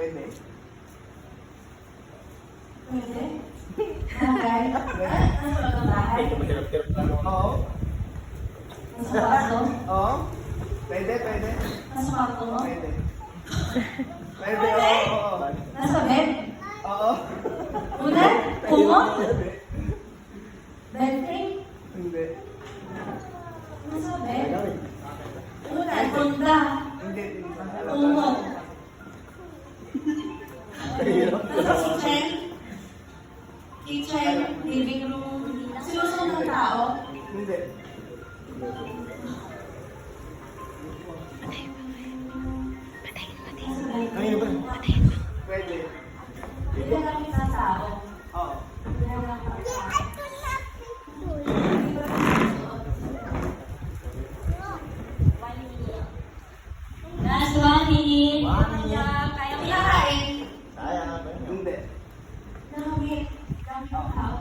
Pwede. Pwede? Okay. Nasa bahay? Oo. Nasa kwarto? Oo. Pwede, pwede. Nasa kwarto mo? Pwede. Pwede, oo. Nasa bed? Oo. Una? Kumo? Pwede. Bed frame? Hindi. Nasa bed? Una, tunda. Hindi. Kumo. Nasa kitchen? Kitchen, living room. Sinusunod ng tao? Hindi. Nasa bed? Pwede. Hindi lang kita tao. Oo. Hindi lang kita tao. Last 1 minute. Kaya kinakain. Hindi. Nakamit. Gamit ang tao.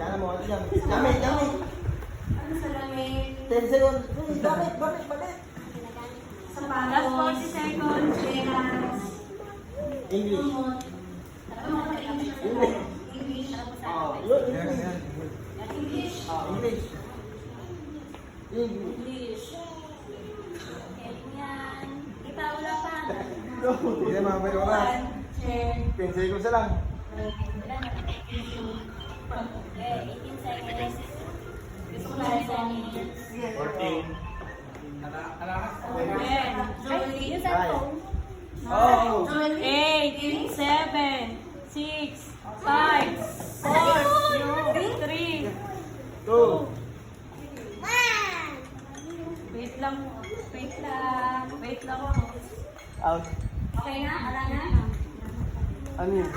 Sana mo ano dyan? Gamit, gamit! Ano sa lamig? 10 seconds! Gamit, gamit, gamit! Sapatos. Last 40 seconds. Velas. English. Tumot. Ano ka English? English. Oo. Yun, English. English. English. English. English. Yan. Kita wala pa. Hindi na mamay oras. Chair. 10 seconds na lang. Okay, 18 seconds. Gusto ko lang sa minutes. 14. Jolie. Oh. 8, 7, 6, 5, 4, 3. 2. Wait lang. Wait lang. Wait lang ako. Out. Okay na? Ala na? Ano yun?